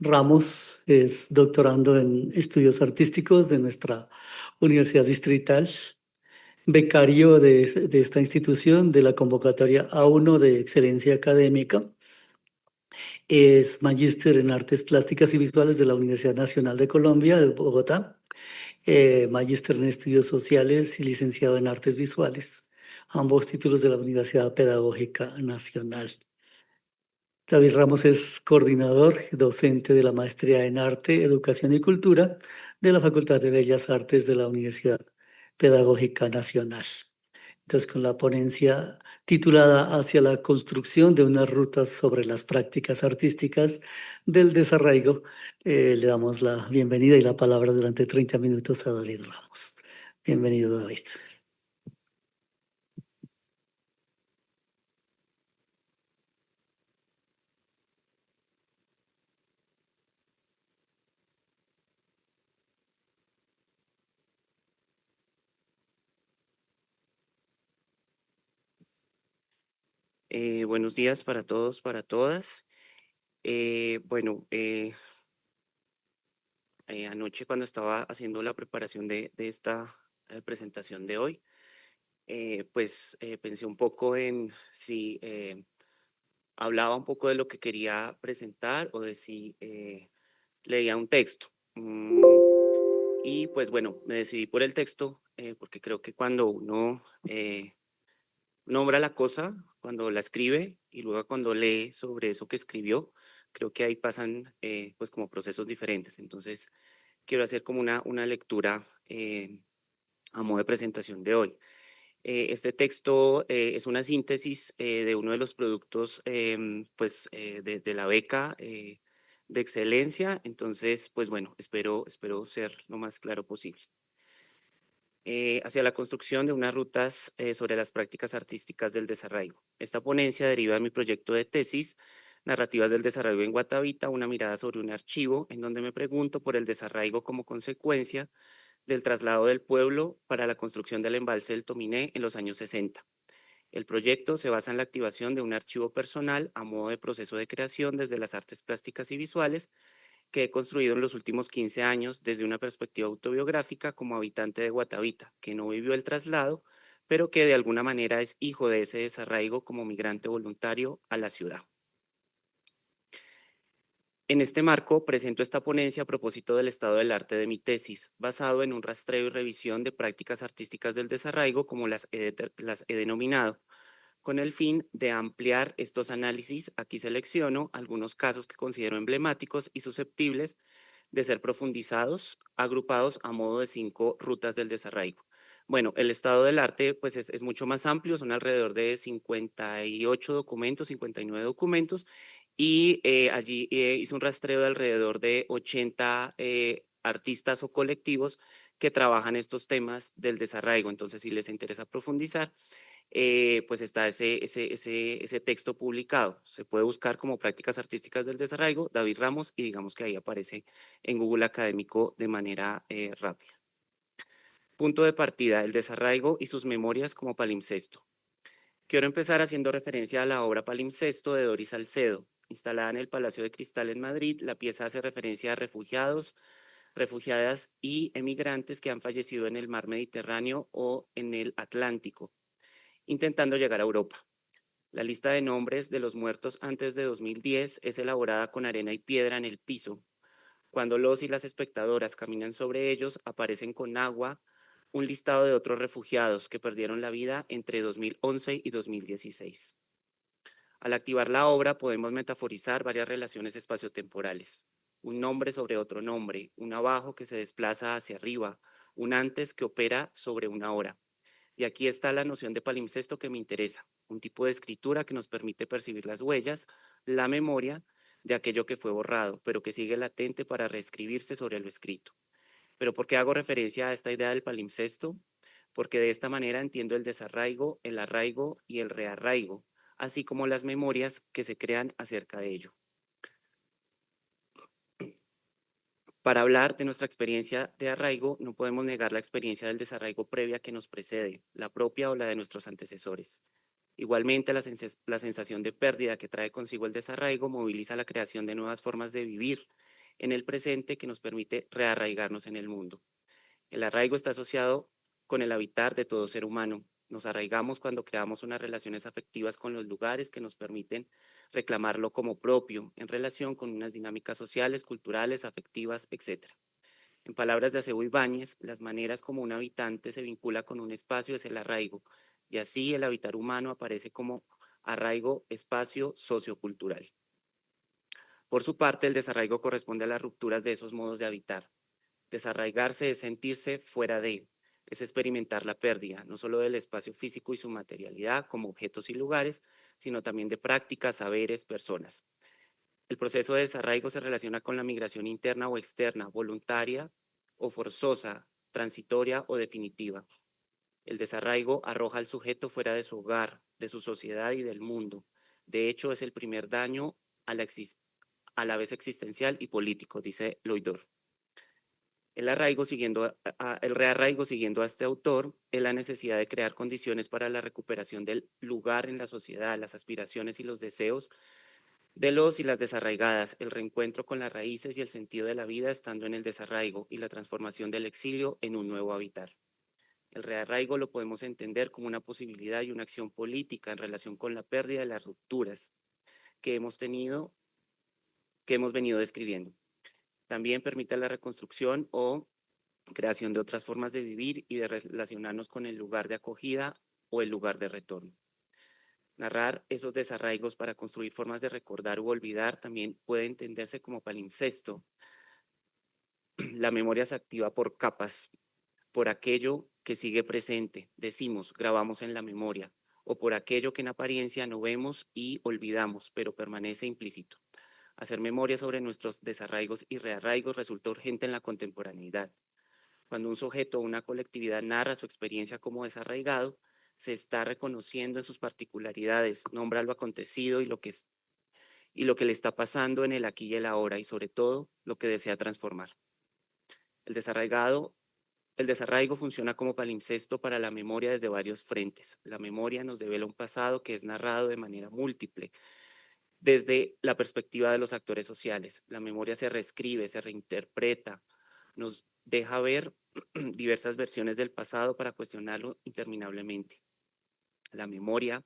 Ramos es doctorando en estudios artísticos de nuestra Universidad Distrital, becario de esta institución de la convocatoria A1 de Excelencia Académica. Es magíster en Artes Plásticas y Visuales de la Universidad Nacional de Colombia, de Bogotá, magíster en Estudios Sociales y licenciado en Artes Visuales, ambos títulos de la Universidad Pedagógica Nacional. David Ramos es coordinador docente de la Maestría en Arte, Educación y Cultura de la Facultad de Bellas Artes de la Universidad Pedagógica Nacional. Entonces, con la ponencia titulada Hacia la construcción de unas rutas sobre las prácticas artísticas del desarraigo, le damos la bienvenida y la palabra durante 30 minutos a David Ramos. Bienvenido, David. Buenos días para todos, para todas. Eh, bueno, eh, Anoche cuando estaba haciendo la preparación de esta presentación de hoy, pensé un poco en si hablaba un poco de lo que quería presentar o de si leía un texto. Y pues bueno, me decidí por el texto porque creo que cuando uno nombra la cosa cuando la escribe y luego cuando lee sobre eso que escribió, creo que ahí pasan pues como procesos diferentes. Entonces, quiero hacer como una lectura a modo de presentación de hoy. Este texto es una síntesis de uno de los productos de la beca de excelencia. Entonces, pues bueno, espero ser lo más claro posible. Hacia la construcción de unas rutas sobre las prácticas artísticas del desarraigo. Esta ponencia deriva de mi proyecto de tesis, Narrativas del desarraigo en Guatavita, una mirada sobre un archivo, en donde me pregunto por el desarraigo como consecuencia del traslado del pueblo para la construcción del embalse del Tominé en los años 60. El proyecto se basa en la activación de un archivo personal a modo de proceso de creación desde las artes plásticas y visuales que he construido en los últimos 15 años desde una perspectiva autobiográfica como habitante de Guatavita, que no vivió el traslado, pero que de alguna manera es hijo de ese desarraigo como migrante voluntario a la ciudad. En este marco, presento esta ponencia a propósito del estado del arte de mi tesis, basado en un rastreo y revisión de prácticas artísticas del desarraigo, como las he denominado. Con el fin de ampliar estos análisis, aquí selecciono algunos casos que considero emblemáticos y susceptibles de ser profundizados, agrupados a modo de 5 rutas del desarraigo. Bueno, el estado del arte pues es mucho más amplio, son alrededor de 58 documentos, 59 documentos, y allí hice un rastreo de alrededor de 80 artistas o colectivos que trabajan estos temas del desarraigo. Entonces, si les interesa profundizar, pues está ese texto publicado. Se puede buscar como Prácticas Artísticas del Desarraigo, David Ramos, y digamos que ahí aparece en Google Académico de manera rápida. Punto de partida, el desarraigo y sus memorias como palimpsesto. Quiero empezar haciendo referencia a la obra Palimpsesto de Doris Salcedo. Instalada en el Palacio de Cristal en Madrid, la pieza hace referencia a refugiados, refugiadas y emigrantes que han fallecido en el mar Mediterráneo o en el Atlántico, intentando llegar a Europa. La lista de nombres de los muertos antes de 2010 es elaborada con arena y piedra en el piso. Cuando los y las espectadoras caminan sobre ellos, aparecen con agua un listado de otros refugiados que perdieron la vida entre 2011 y 2016. Al activar la obra podemos metaforizar varias relaciones espaciotemporales. Un nombre sobre otro nombre, un abajo que se desplaza hacia arriba, un antes que opera sobre una hora. Y aquí está la noción de palimpsesto que me interesa, un tipo de escritura que nos permite percibir las huellas, la memoria de aquello que fue borrado, pero que sigue latente para reescribirse sobre lo escrito. ¿Pero por qué hago referencia a esta idea del palimpsesto? Porque de esta manera entiendo el desarraigo, el arraigo y el rearraigo, así como las memorias que se crean acerca de ello. Para hablar de nuestra experiencia de arraigo, no podemos negar la experiencia del desarraigo previa que nos precede, la propia o la de nuestros antecesores. Igualmente, la sensación de pérdida que trae consigo el desarraigo moviliza la creación de nuevas formas de vivir en el presente que nos permite rearraigarnos en el mundo. El arraigo está asociado con el habitar de todo ser humano. Nos arraigamos cuando creamos unas relaciones afectivas con los lugares que nos permiten reclamarlo como propio en relación con unas dinámicas sociales, culturales, afectivas, etc. En palabras de Acebo Ibáñez, las maneras como un habitante se vincula con un espacio es el arraigo, y así el habitar humano aparece como arraigo espacio sociocultural. Por su parte, el desarraigo corresponde a las rupturas de esos modos de habitar. Desarraigarse es sentirse fuera de, es experimentar la pérdida, no solo del espacio físico y su materialidad como objetos y lugares, sino también de prácticas, saberes, personas. El proceso de desarraigo se relaciona con la migración interna o externa, voluntaria o forzosa, transitoria o definitiva. El desarraigo arroja al sujeto fuera de su hogar, de su sociedad y del mundo. De hecho, es el primer daño a la vez existencial y político, dice Loydor. El rearraigo, siguiendo a este autor, es la necesidad de crear condiciones para la recuperación del lugar en la sociedad, las aspiraciones y los deseos de los y las desarraigadas, el reencuentro con las raíces y el sentido de la vida estando en el desarraigo y la transformación del exilio en un nuevo habitar. El rearraigo lo podemos entender como una posibilidad y una acción política en relación con la pérdida de las rupturas que hemos venido describiendo. También permite la reconstrucción o creación de otras formas de vivir y de relacionarnos con el lugar de acogida o el lugar de retorno. Narrar esos desarraigos para construir formas de recordar u olvidar también puede entenderse como palimpsesto. La memoria se activa por capas, por aquello que sigue presente, decimos, grabamos en la memoria, o por aquello que en apariencia no vemos y olvidamos, pero permanece implícito. Hacer memoria sobre nuestros desarraigos y rearraigos resulta urgente en la contemporaneidad. Cuando un sujeto o una colectividad narra su experiencia como desarraigado, se está reconociendo en sus particularidades, nombra lo acontecido y lo que le está pasando en el aquí y el ahora, y sobre todo lo que desea transformar. El desarraigado El desarraigo funciona como palimpsesto para la memoria desde varios frentes. La memoria nos devela un pasado que es narrado de manera múltiple, desde la perspectiva de los actores sociales. La memoria se reescribe, se reinterpreta, nos deja ver diversas versiones del pasado para cuestionarlo interminablemente. La memoria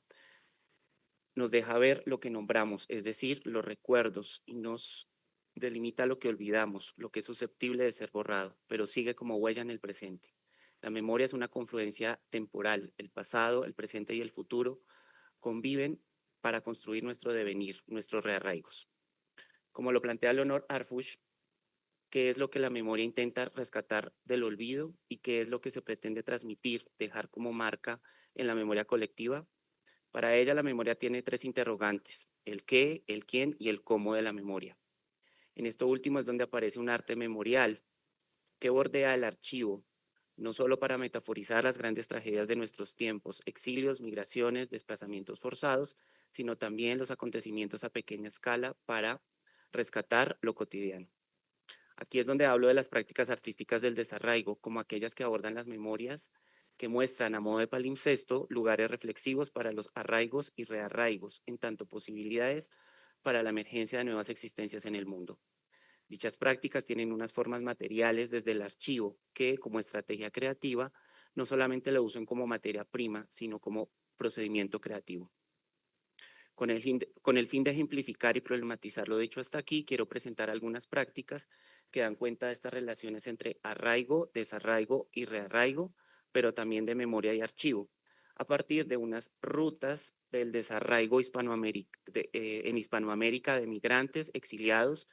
nos deja ver lo que nombramos, es decir, los recuerdos, y nos delimita lo que olvidamos, lo que es susceptible de ser borrado, pero sigue como huella en el presente. La memoria es una confluencia temporal. El pasado, el presente y el futuro conviven para construir nuestro devenir, nuestros rearraigos. Como lo plantea Leonor Arfush, ¿qué es lo que la memoria intenta rescatar del olvido y qué es lo que se pretende transmitir, dejar como marca en la memoria colectiva? Para ella la memoria tiene tres interrogantes: el qué, el quién y el cómo de la memoria. En esto último es donde aparece un arte memorial que bordea el archivo, no solo para metaforizar las grandes tragedias de nuestros tiempos, exilios, migraciones, desplazamientos forzados, sino también los acontecimientos a pequeña escala para rescatar lo cotidiano. Aquí es donde hablo de las prácticas artísticas del desarraigo, como aquellas que abordan las memorias, que muestran a modo de palimpsesto lugares reflexivos para los arraigos y rearraigos, en tanto posibilidades para la emergencia de nuevas existencias en el mundo. Dichas prácticas tienen unas formas materiales desde el archivo, que como estrategia creativa no solamente lo usan como materia prima, sino como procedimiento creativo. Con el fin de ejemplificar y problematizar lo dicho hasta aquí, quiero presentar algunas prácticas que dan cuenta de estas relaciones entre arraigo, desarraigo y rearraigo, pero también de memoria y archivo, a partir de unas rutas del desarraigo en Hispanoamérica de migrantes, exiliados,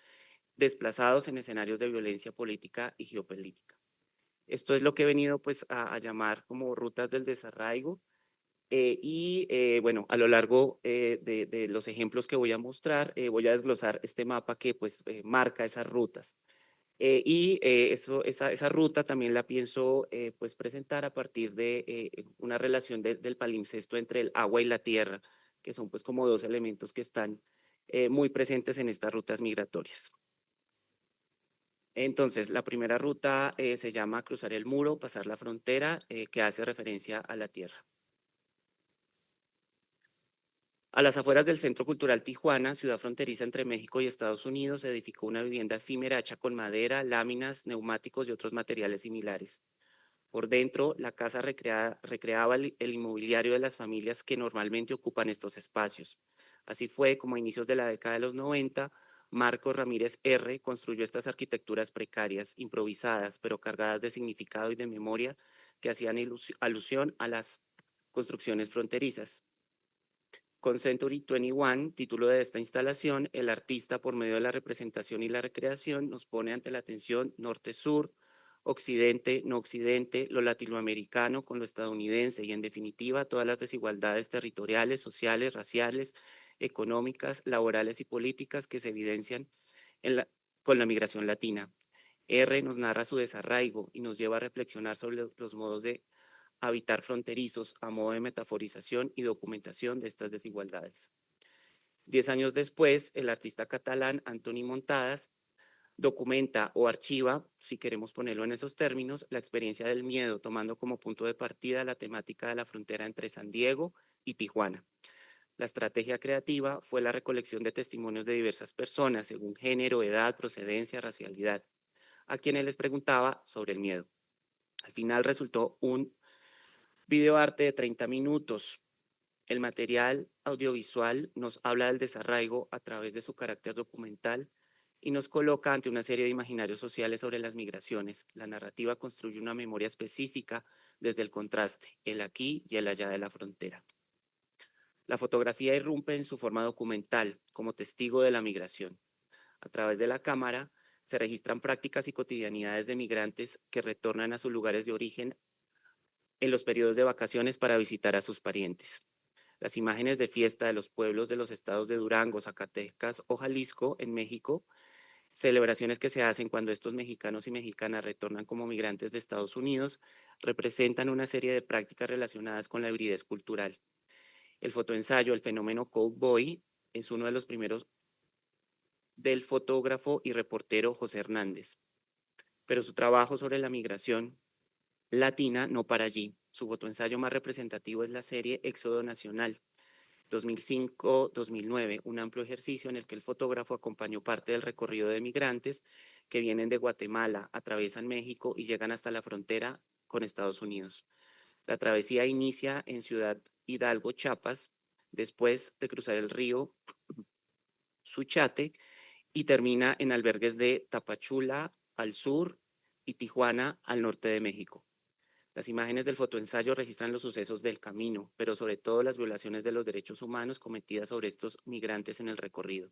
desplazados en escenarios de violencia política y geopolítica. Esto es lo que he venido pues a llamar como rutas del desarraigo. Bueno, a lo largo de los ejemplos que voy a mostrar, voy a desglosar este mapa que pues marca esas rutas. Esa ruta también la pienso pues presentar a partir de una relación del palimpsesto entre el agua y la tierra, que son pues como dos elementos que están muy presentes en estas rutas migratorias. Entonces, la primera ruta se llama cruzar el muro, pasar la frontera, que hace referencia a la tierra. A las afueras del Centro Cultural Tijuana, ciudad fronteriza entre México y Estados Unidos, se edificó una vivienda efímera hecha con madera, láminas, neumáticos y otros materiales similares. Por dentro, la casa recreaba el inmobiliario de las familias que normalmente ocupan estos espacios. Así fue como a inicios de la década de los 90, Marcos Ramírez R. construyó estas arquitecturas precarias, improvisadas, pero cargadas de significado y de memoria que hacían alusión a las construcciones fronterizas. Con Century 21, título de esta instalación, el artista, por medio de la representación y la recreación, nos pone ante la tensión norte-sur, occidente, no occidente, lo latinoamericano con lo estadounidense y, en definitiva, todas las desigualdades territoriales, sociales, raciales, económicas, laborales y políticas que se evidencian con la migración latina. R nos narra su desarraigo y nos lleva a reflexionar sobre los modos de habitar fronterizos a modo de metaforización y documentación de estas desigualdades. 10 años después, el artista catalán Antoni Montadas documenta o archiva, si queremos ponerlo en esos términos, la experiencia del miedo, tomando como punto de partida la temática de la frontera entre San Diego y Tijuana. La estrategia creativa fue la recolección de testimonios de diversas personas, según género, edad, procedencia, racialidad, a quienes les preguntaba sobre el miedo. Al final resultó un videoarte de 30 minutos. El material audiovisual nos habla del desarraigo a través de su carácter documental y nos coloca ante una serie de imaginarios sociales sobre las migraciones. La narrativa construye una memoria específica desde el contraste, el aquí y el allá de la frontera. La fotografía irrumpe en su forma documental, como testigo de la migración. A través de la cámara se registran prácticas y cotidianidades de migrantes que retornan a sus lugares de origen en los periodos de vacaciones para visitar a sus parientes. Las imágenes de fiesta de los pueblos de los estados de Durango, Zacatecas o Jalisco en México, celebraciones que se hacen cuando estos mexicanos y mexicanas retornan como migrantes de Estados Unidos, representan una serie de prácticas relacionadas con la hibridez cultural. El fotoensayo, el fenómeno Cowboy, es uno de los primeros del fotógrafo y reportero José Hernández, pero su trabajo sobre la migración latina no para allí. Su fotoensayo más representativo es la serie Éxodo Nacional, 2005-2009, un amplio ejercicio en el que el fotógrafo acompañó parte del recorrido de migrantes que vienen de Guatemala, atraviesan México y llegan hasta la frontera con Estados Unidos. La travesía inicia en Ciudad Hidalgo, Chiapas, después de cruzar el río Suchate y termina en albergues de Tapachula al sur y Tijuana al norte de México. Las imágenes del fotoensayo registran los sucesos del camino, pero sobre todo las violaciones de los derechos humanos cometidas sobre estos migrantes en el recorrido.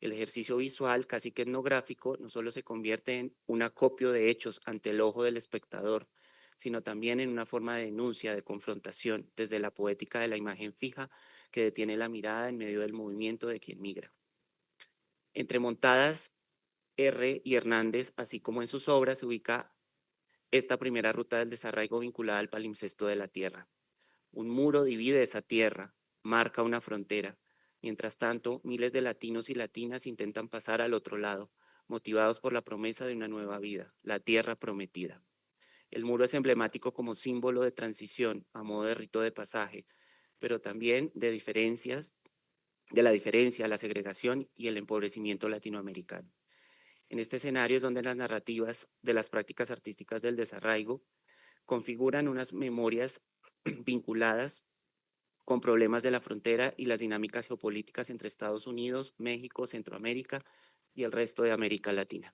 El ejercicio visual, casi que etnográfico, no solo se convierte en un acopio de hechos ante el ojo del espectador, sino también en una forma de denuncia, de confrontación, desde la poética de la imagen fija que detiene la mirada en medio del movimiento de quien migra. Entre Montadas, R. y Hernández, así como en sus obras, se ubica esta primera ruta del desarraigo vinculada al palimpsesto de la tierra. Un muro divide esa tierra, marca una frontera. Mientras tanto, miles de latinos y latinas intentan pasar al otro lado, motivados por la promesa de una nueva vida, la tierra prometida. El muro es emblemático como símbolo de transición, a modo de rito de pasaje, pero también de la diferencia, la segregación y el empobrecimiento latinoamericano. En este escenario es donde las narrativas de las prácticas artísticas del desarraigo configuran unas memorias vinculadas con problemas de la frontera y las dinámicas geopolíticas entre Estados Unidos, México, Centroamérica y el resto de América Latina.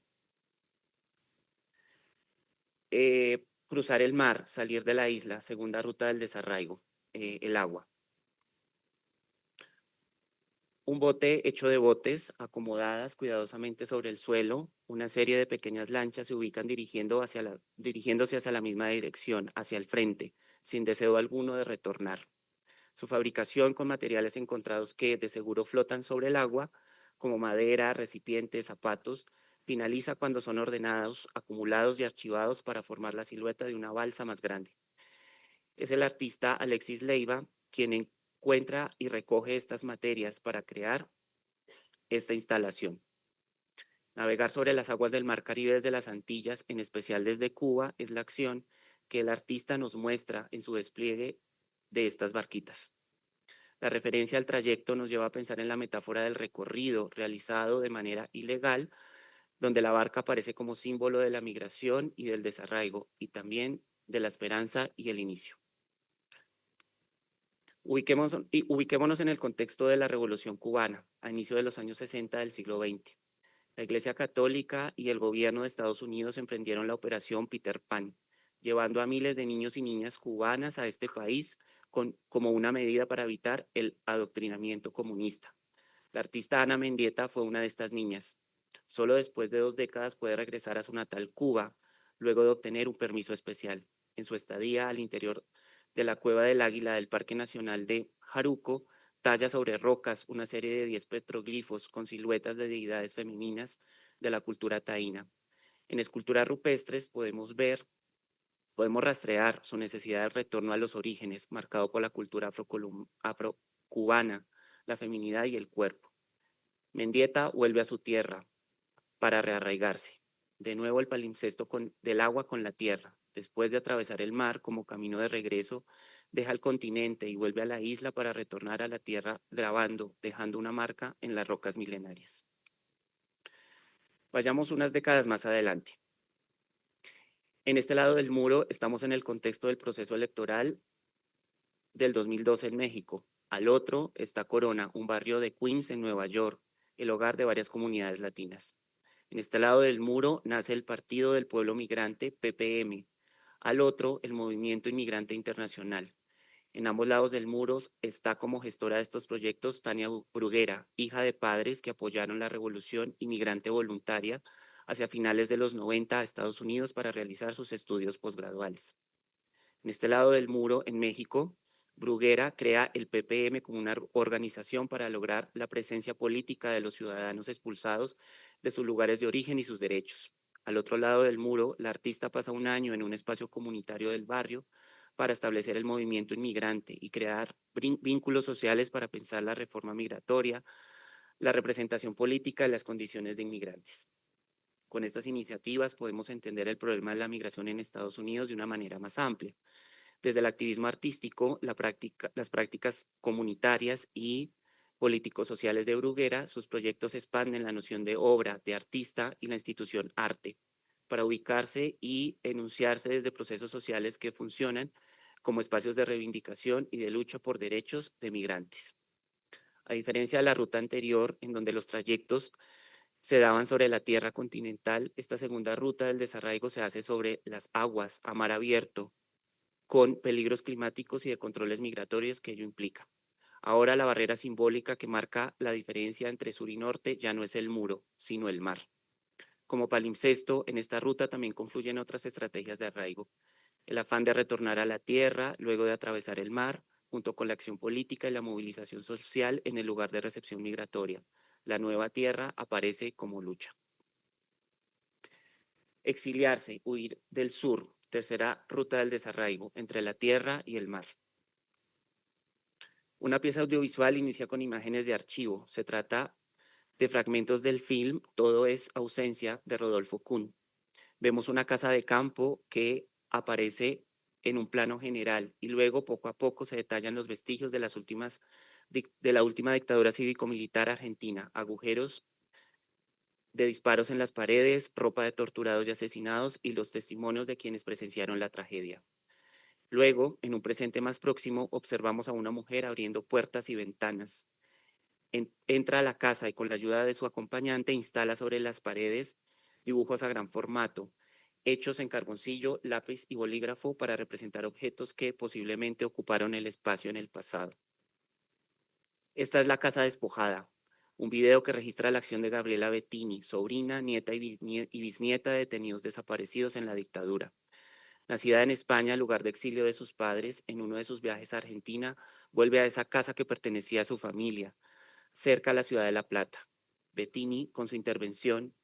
Cruzar el mar, salir de la isla, segunda ruta del desarraigo, el agua. Un bote hecho de botes acomodadas cuidadosamente sobre el suelo, una serie de pequeñas lanchas se ubican dirigiéndose hacia la misma dirección, hacia el frente, sin deseo alguno de retornar. Su fabricación con materiales encontrados que de seguro flotan sobre el agua, como madera, recipientes, zapatos, finaliza cuando son ordenados, acumulados y archivados para formar la silueta de una balsa más grande. Es el artista Alexis Leiva quien encuentra y recoge estas materias para crear esta instalación. Navegar sobre las aguas del Mar Caribe desde las Antillas, en especial desde Cuba, es la acción que el artista nos muestra en su despliegue de estas barquitas. La referencia al trayecto nos lleva a pensar en la metáfora del recorrido realizado de manera ilegal, donde la barca aparece como símbolo de la migración y del desarraigo, y también de la esperanza y el inicio. Ubiquémonos en el contexto de la Revolución cubana, a inicio de los años 60 del siglo XX. La Iglesia Católica y el gobierno de Estados Unidos emprendieron la Operación Peter Pan, llevando a miles de niños y niñas cubanas a este país como una medida para evitar el adoctrinamiento comunista. La artista Ana Mendieta fue una de estas niñas. Solo después de 2 décadas puede regresar a su natal Cuba, luego de obtener un permiso especial. En su estadía al interior de la Cueva del Águila del Parque Nacional de Jaruco, talla sobre rocas una serie de 10 petroglifos con siluetas de deidades femeninas de la cultura taína. En esculturas rupestres podemos rastrear su necesidad de retorno a los orígenes, marcado por la cultura afrocubana, la feminidad y el cuerpo. Mendieta vuelve a su tierra para rearraigarse. De nuevo el palimpsesto del agua con la tierra. Después de atravesar el mar como camino de regreso, deja el continente y vuelve a la isla para retornar a la tierra grabando, dejando una marca en las rocas milenarias. Vayamos unas décadas más adelante. En este lado del muro estamos en el contexto del proceso electoral del 2012 en México. Al otro está Corona, un barrio de Queens en Nueva York, el hogar de varias comunidades latinas. En este lado del muro nace el Partido del Pueblo Migrante, PPM. Al otro, el Movimiento Inmigrante Internacional. En ambos lados del muro está como gestora de estos proyectos Tania Bruguera, hija de padres que apoyaron la revolución inmigrante voluntaria hacia finales de los 90 a Estados Unidos para realizar sus estudios posgraduales. En este lado del muro, en México, Bruguera crea el PPM como una organización para lograr la presencia política de los ciudadanos expulsados de sus lugares de origen y sus derechos. Al otro lado del muro, la artista pasa un año en un espacio comunitario del barrio para establecer el movimiento inmigrante y crear vínculos sociales para pensar la reforma migratoria, la representación política y las condiciones de inmigrantes. Con estas iniciativas podemos entender el problema de la migración en Estados Unidos de una manera más amplia. Desde el activismo artístico, las prácticas comunitarias y político-sociales de Bruguera, sus proyectos expanden la noción de obra, de artista y la institución arte, para ubicarse y enunciarse desde procesos sociales que funcionan como espacios de reivindicación y de lucha por derechos de migrantes. A diferencia de la ruta anterior, en donde los trayectos se daban sobre la tierra continental, esta segunda ruta del desarraigo se hace sobre las aguas, a mar abierto, con peligros climáticos y de controles migratorios que ello implica. Ahora la barrera simbólica que marca la diferencia entre sur y norte ya no es el muro, sino el mar. Como palimpsesto, en esta ruta también confluyen otras estrategias de arraigo. El afán de retornar a la tierra luego de atravesar el mar, junto con la acción política y la movilización social en el lugar de recepción migratoria. La nueva tierra aparece como lucha. Exiliarse, huir del sur, tercera ruta del desarraigo, entre la tierra y el mar. Una pieza audiovisual inicia con imágenes de archivo. Se trata de fragmentos del film Todo es ausencia de Rodolfo Kuhn. Vemos una casa de campo que aparece en un plano general y luego poco a poco se detallan los vestigios de la última dictadura cívico-militar argentina, agujeros de disparos en las paredes, ropa de torturados y asesinados y los testimonios de quienes presenciaron la tragedia. Luego, en un presente más próximo, observamos a una mujer abriendo puertas y ventanas. Entra a la casa y con la ayuda de su acompañante instala sobre las paredes dibujos a gran formato, hechos en carboncillo, lápiz y bolígrafo para representar objetos que posiblemente ocuparon el espacio en el pasado. Esta es La casa despojada, un video que registra la acción de Gabriela Bettini, sobrina, nieta y bisnieta de detenidos desaparecidos en la dictadura. Nacida en España, lugar de exilio de sus padres, en uno de sus viajes a Argentina, vuelve a esa casa que pertenecía a su familia, cerca a la ciudad de La Plata. Bettini, con su intervención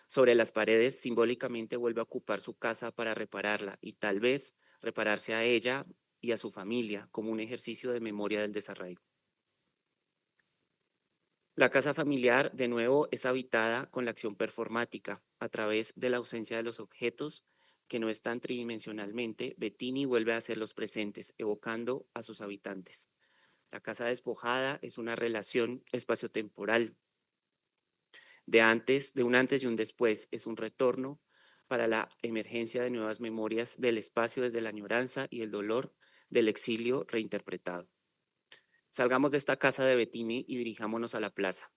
sobre las paredes, simbólicamente vuelve a ocupar su casa para repararla y tal vez repararse a ella y a su familia como un ejercicio de memoria del desarraigo. La casa familiar, de nuevo, es habitada con la acción performática. A través de la ausencia de los objetos que no están tridimensionalmente, Bettini vuelve a hacerlos presentes, evocando a sus habitantes. La casa despojada es una relación espaciotemporal de un antes y un después. Es un retorno para la emergencia de nuevas memorias del espacio desde la añoranza y el dolor del exilio reinterpretado. Salgamos de esta casa de Bettini y dirijámonos a la plaza,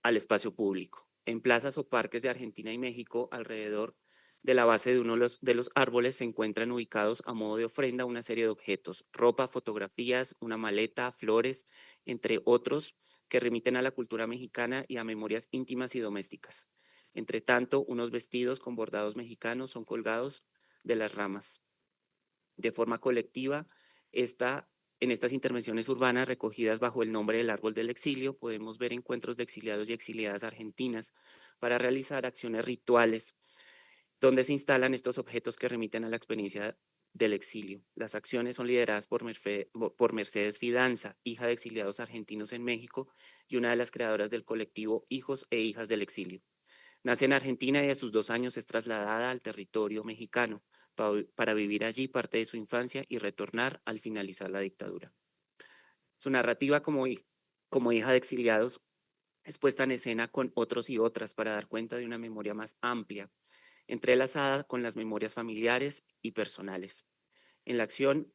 al espacio público. En plazas o parques de Argentina y México, alrededor de la base de uno de los árboles se encuentran ubicados a modo de ofrenda una serie de objetos, ropa, fotografías, una maleta, flores, entre otros que remiten a la cultura mexicana y a memorias íntimas y domésticas. Entre tanto, unos vestidos con bordados mexicanos son colgados de las ramas. De forma colectiva, en estas intervenciones urbanas recogidas bajo el nombre del Árbol del Exilio, podemos ver encuentros de exiliados y exiliadas argentinas para realizar acciones rituales donde se instalan estos objetos que remiten a la experiencia del exilio. Las acciones son lideradas por Mercedes Fidanza, hija de exiliados argentinos en México y una de las creadoras del colectivo Hijos e Hijas del Exilio. Nace en Argentina y a sus 2 años es trasladada al territorio mexicano para vivir allí parte de su infancia y retornar al finalizar la dictadura. Su narrativa como hija de exiliados es puesta en escena con otros y otras para dar cuenta de una memoria más amplia, entrelazada con las memorias familiares y personales. En la acción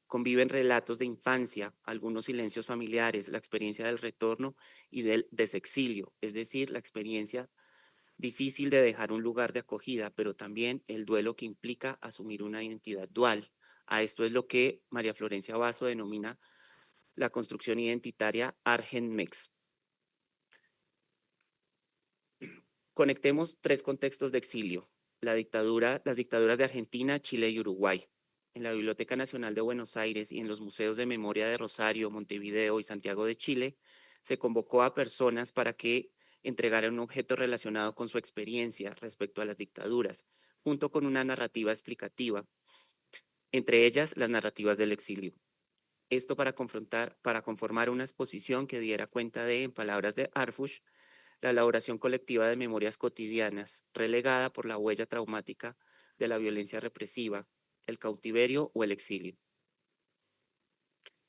conviven relatos de infancia, algunos silencios familiares, la experiencia del retorno y del desexilio, es decir, la experiencia difícil de dejar un lugar de acogida, pero también el duelo que implica asumir una identidad dual. A esto es lo que María Florencia Basso denomina la construcción identitaria Argenmex. Conectemos 3 contextos de exilio: las dictaduras de Argentina, Chile y Uruguay. En la Biblioteca Nacional de Buenos Aires y en los museos de memoria de Rosario, Montevideo y Santiago de Chile, se convocó a personas para que entregaran un objeto relacionado con su experiencia respecto a las dictaduras, junto con una narrativa explicativa, entre ellas las narrativas del exilio. Esto para conformar una exposición que diera cuenta de, en palabras de Arfush, la elaboración colectiva de memorias cotidianas, relegada por la huella traumática de la violencia represiva, el cautiverio o el exilio.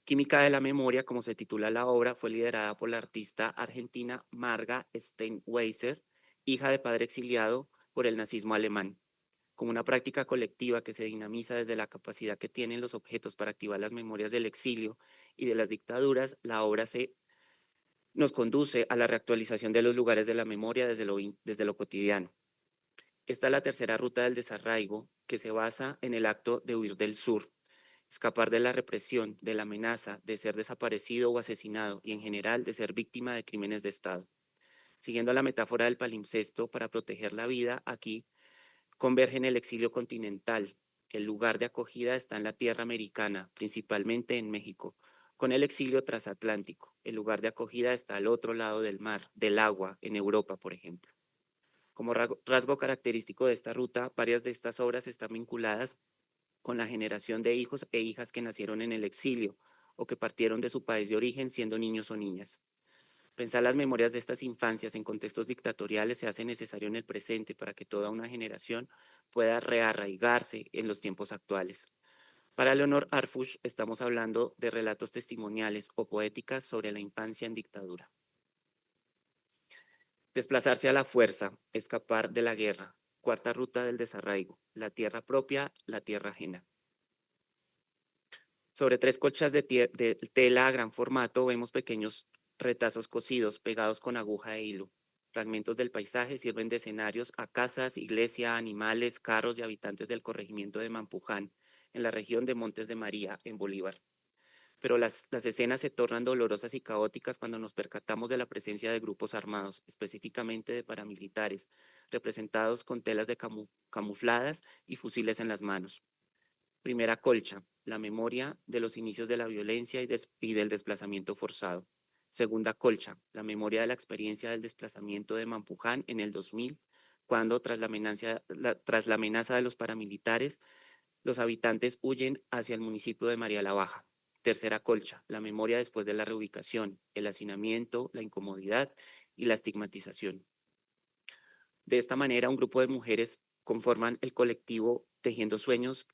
Química de la memoria, como se titula la obra, fue liderada por la artista argentina Marga Steinweiser, hija de padre exiliado por el nazismo alemán. Como una práctica colectiva que se dinamiza desde la capacidad que tienen los objetos para activar las memorias del exilio y de las dictaduras, la obra nos conduce a la reactualización de los lugares de la memoria desde lo cotidiano. Esta es la tercera ruta del desarraigo, que se basa en el acto de huir del sur, escapar de la represión, de la amenaza de ser desaparecido o asesinado y en general de ser víctima de crímenes de Estado. Siguiendo la metáfora del palimpsesto, para proteger la vida, aquí convergen el exilio continental. El lugar de acogida está en la tierra americana, principalmente en México, con el exilio transatlántico. El lugar de acogida está al otro lado del mar, del agua, en Europa, por ejemplo. Como rasgo característico de esta ruta, varias de estas obras están vinculadas con la generación de hijos e hijas que nacieron en el exilio o que partieron de su país de origen siendo niños o niñas. Pensar las memorias de estas infancias en contextos dictatoriales se hace necesario en el presente para que toda una generación pueda rearraigarse en los tiempos actuales. Para Leonor Arfush estamos hablando de relatos testimoniales o poéticas sobre la infancia en dictadura. Desplazarse a la fuerza, escapar de la guerra. Cuarta ruta del desarraigo: la tierra propia, la tierra ajena. Sobre 3 colchas de tela a gran formato vemos pequeños retazos cosidos pegados con aguja e hilo. Fragmentos del paisaje sirven de escenarios a casas, iglesia, animales, carros y habitantes del corregimiento de Mampuján, en la región de Montes de María, en Bolívar. Pero las escenas se tornan dolorosas y caóticas cuando nos percatamos de la presencia de grupos armados, específicamente de paramilitares, representados con telas camufladas y fusiles en las manos. Primera colcha: la memoria de los inicios de la violencia y del desplazamiento forzado. Segunda colcha: la memoria de la experiencia del desplazamiento de Mampuján en el 2000, cuando tras la amenaza de los paramilitares, los habitantes huyen hacia el municipio de María la Baja. Tercera colcha: la memoria después de la reubicación, el hacinamiento, la incomodidad y la estigmatización. De esta manera, un grupo de mujeres conforman el colectivo Tejiendo Sueños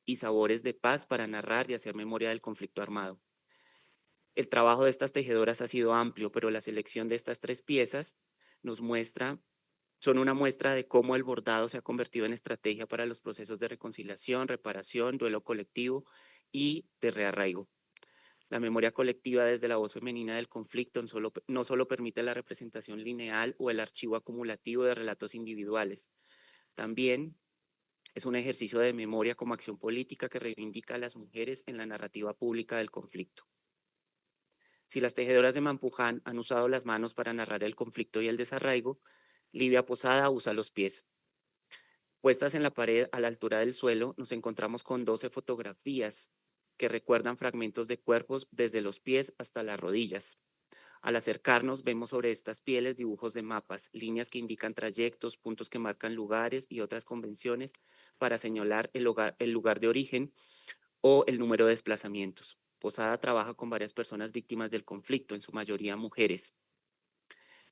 y Sabores de Paz para narrar y hacer memoria del conflicto armado. El trabajo de estas tejedoras ha sido amplio, pero la selección de estas 3 piezas nos muestra, son una muestra de cómo el bordado se ha convertido en estrategia para los procesos de reconciliación, reparación, duelo colectivo y de rearraigo. La memoria colectiva desde la voz femenina del conflicto no solo permite la representación lineal o el archivo acumulativo de relatos individuales, también es un ejercicio de memoria como acción política que reivindica a las mujeres en la narrativa pública del conflicto. Si las tejedoras de Mampuján han usado las manos para narrar el conflicto y el desarraigo, Livia Posada usa los pies. Puestas en la pared a la altura del suelo, nos encontramos con 12 fotografías que recuerdan fragmentos de cuerpos desde los pies hasta las rodillas. Al acercarnos, vemos sobre estas pieles dibujos de mapas, líneas que indican trayectos, puntos que marcan lugares y otras convenciones para señalar el lugar de origen o el número de desplazamientos. Posada trabaja con varias personas víctimas del conflicto, en su mayoría mujeres.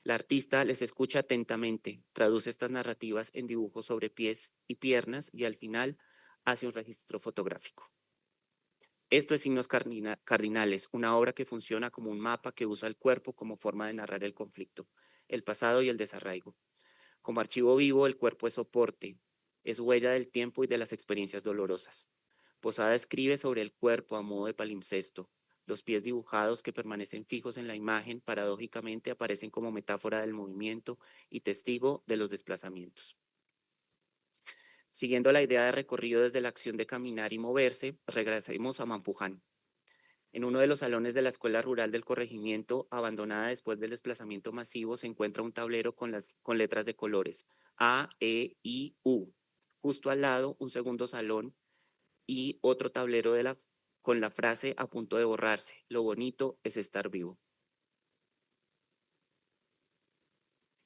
La artista les escucha atentamente, traduce estas narrativas en dibujos sobre pies y piernas y al final hace un registro fotográfico. Esto es Signos Cardinales, una obra que funciona como un mapa que usa el cuerpo como forma de narrar el conflicto, el pasado y el desarraigo. Como archivo vivo, el cuerpo es soporte, es huella del tiempo y de las experiencias dolorosas. Posada escribe sobre el cuerpo a modo de palimpsesto. Los pies dibujados que permanecen fijos en la imagen paradójicamente aparecen como metáfora del movimiento y testigo de los desplazamientos. Siguiendo la idea de recorrido desde la acción de caminar y moverse, regresemos a Mampuján. En uno de los salones de la escuela rural del corregimiento, abandonada después del desplazamiento masivo, se encuentra un tablero con letras de colores A, E, I, U. Justo al lado, un segundo salón y otro tablero con la frase a punto de borrarse: lo bonito es estar vivo.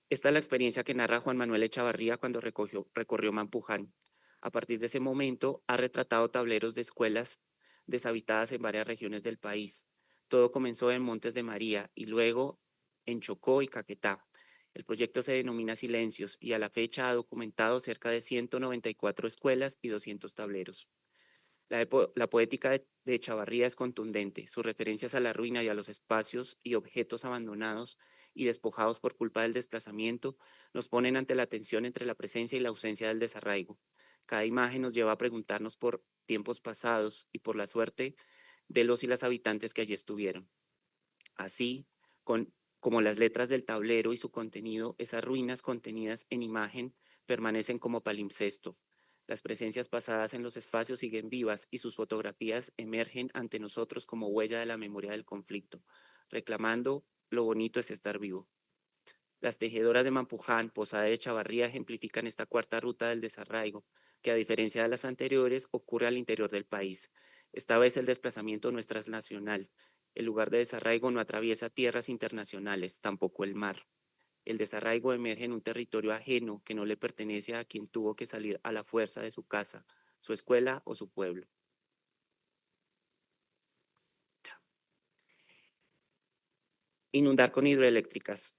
Esta es la experiencia que narra Juan Manuel Echavarría cuando recorrió Mampuján. A partir de ese momento, ha retratado tableros de escuelas deshabitadas en varias regiones del país. Todo comenzó en Montes de María y luego en Chocó y Caquetá. El proyecto se denomina Silencios y a la fecha ha documentado cerca de 194 escuelas y 200 tableros. La poética de Echavarría es contundente. Sus referencias a la ruina y a los espacios y objetos abandonados y despojados por culpa del desplazamiento nos ponen ante la tensión entre la presencia y la ausencia del desarraigo. Cada imagen nos lleva a preguntarnos por tiempos pasados y por la suerte de los y las habitantes que allí estuvieron. Así, como las letras del tablero y su contenido, esas ruinas contenidas en imagen permanecen como palimpsesto. Las presencias pasadas en los espacios siguen vivas y sus fotografías emergen ante nosotros como huella de la memoria del conflicto, reclamando lo bonito es estar vivo. Las tejedoras de Mampuján, Posada de Chavarría ejemplifican esta cuarta ruta del desarraigo, que a diferencia de las anteriores ocurre al interior del país. Esta vez el desplazamiento no es transnacional. El lugar de desarraigo no atraviesa tierras internacionales, tampoco el mar. El desarraigo emerge en un territorio ajeno que no le pertenece a quien tuvo que salir a la fuerza de su casa, su escuela o su pueblo. Inundar con hidroeléctricas.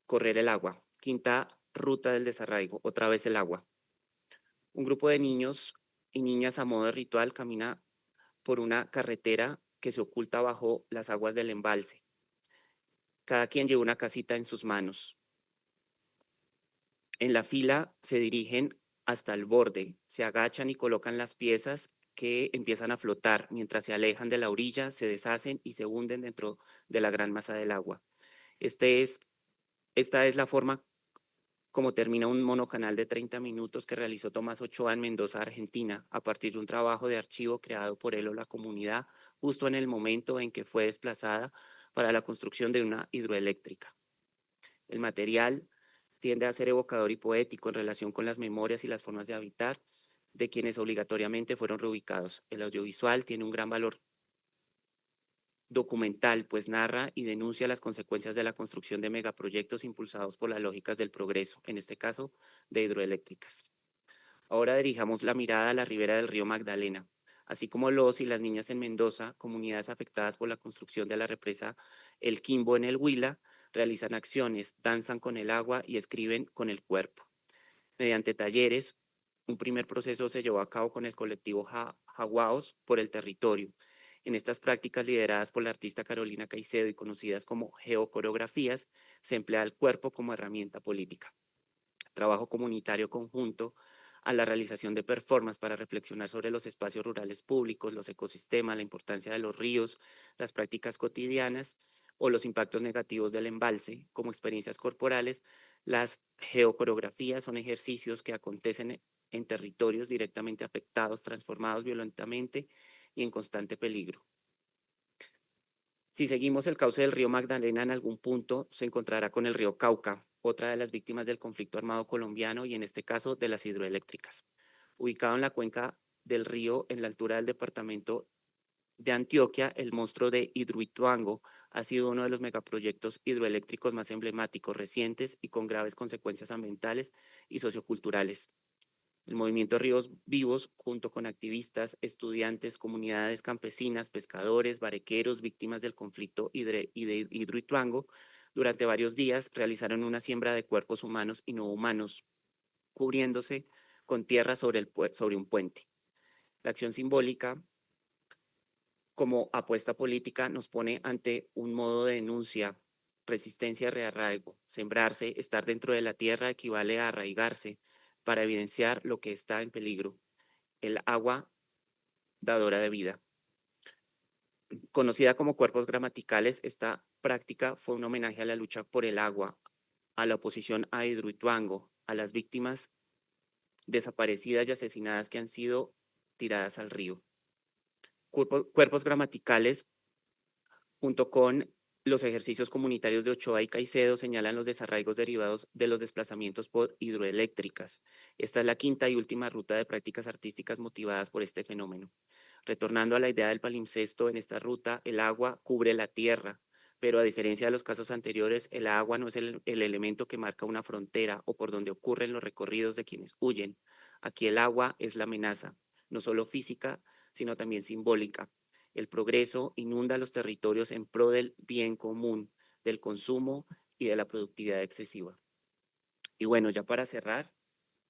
Correr el agua. Quinta ruta del desarraigo. Otra vez el agua. Un grupo de niños y niñas a modo de ritual camina por una carretera que se oculta bajo las aguas del embalse. Cada quien lleva una casita en sus manos. En la fila se dirigen hasta el borde, se agachan y colocan las piezas que empiezan a flotar. Mientras se alejan de la orilla, se deshacen y se hunden dentro de la gran masa del agua. Esta es la forma como termina un monocanal de 30 minutos que realizó Tomás Ochoa en Mendoza, Argentina, a partir de un trabajo de archivo creado por él o la comunidad, justo en el momento en que fue desplazada para la construcción de una hidroeléctrica. El material tiende a ser evocador y poético en relación con las memorias y las formas de habitar de quienes obligatoriamente fueron reubicados. El audiovisual tiene un gran valor documental, pues narra y denuncia las consecuencias de la construcción de megaproyectos impulsados por las lógicas del progreso, en este caso de hidroeléctricas. Ahora dirijamos la mirada a la ribera del río Magdalena. Así como los y las niñas en Mendoza, comunidades afectadas por la construcción de la represa El Quimbo en el Huila, realizan acciones, danzan con el agua y escriben con el cuerpo. Mediante talleres, un primer proceso se llevó a cabo con el colectivo Jaguaos por el territorio. En estas prácticas lideradas por la artista Carolina Caicedo y conocidas como geocoreografías, se emplea el cuerpo como herramienta política. Trabajo comunitario conjunto a la realización de performances para reflexionar sobre los espacios rurales públicos, los ecosistemas, la importancia de los ríos, las prácticas cotidianas o los impactos negativos del embalse como experiencias corporales. Las geocoreografías son ejercicios que acontecen en territorios directamente afectados, transformados violentamente y en constante peligro. Si seguimos el cauce del río Magdalena, en algún punto se encontrará con el río Cauca, otra de las víctimas del conflicto armado colombiano y en este caso de las hidroeléctricas. Ubicado en la cuenca del río en la altura del departamento de Antioquia, el monstruo de Hidroituango ha sido uno de los megaproyectos hidroeléctricos más emblemáticos recientes y con graves consecuencias ambientales y socioculturales. El movimiento Ríos Vivos, junto con activistas, estudiantes, comunidades campesinas, pescadores, barequeros, víctimas del conflicto y de Hidroituango, durante varios días realizaron una siembra de cuerpos humanos y no humanos, cubriéndose con tierra sobre un puente. La acción simbólica, como apuesta política, nos pone ante un modo de denuncia, resistencia, rearraigo. Sembrarse, estar dentro de la tierra equivale a arraigarse para evidenciar lo que está en peligro, el agua dadora de vida. Conocida como cuerpos gramaticales, esta práctica fue un homenaje a la lucha por el agua, a la oposición a Hidroituango, a las víctimas desaparecidas y asesinadas que han sido tiradas al río. Cuerpos gramaticales, junto con los ejercicios comunitarios de Ochoa y Caicedo, señalan los desarraigos derivados de los desplazamientos por hidroeléctricas. Esta es la quinta y última ruta de prácticas artísticas motivadas por este fenómeno. Retornando a la idea del palimpsesto, en esta ruta el agua cubre la tierra, pero a diferencia de los casos anteriores, el agua no es el elemento que marca una frontera o por donde ocurren los recorridos de quienes huyen. Aquí el agua es la amenaza, no solo física, sino también simbólica. El progreso inunda los territorios en pro del bien común, del consumo y de la productividad excesiva. Y bueno, ya para cerrar,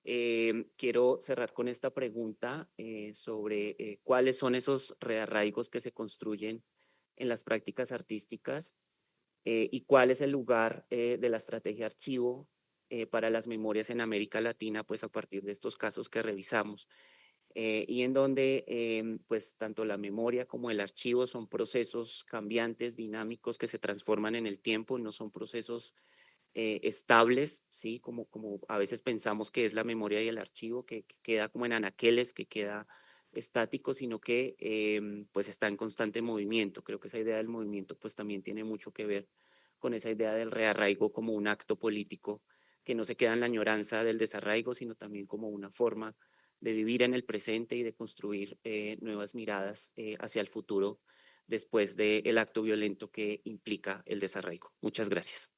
quiero cerrar con esta pregunta sobre cuáles son esos rearraigos que se construyen en las prácticas artísticas y cuál es el lugar de la estrategia archivo para las memorias en América Latina, pues a partir de estos casos que revisamos. Y en donde pues tanto la memoria como el archivo son procesos cambiantes, dinámicos, que se transforman en el tiempo, no son procesos estables, ¿sí? Como a veces pensamos que es la memoria y el archivo, que queda como en anaqueles, que queda estático, sino que pues está en constante movimiento. Creo que esa idea del movimiento pues también tiene mucho que ver con esa idea del rearraigo como un acto político que no se queda en la añoranza del desarraigo, sino también como una forma de vivir en el presente y de construir nuevas miradas hacia el futuro después del acto violento que implica el desarraigo. Muchas gracias.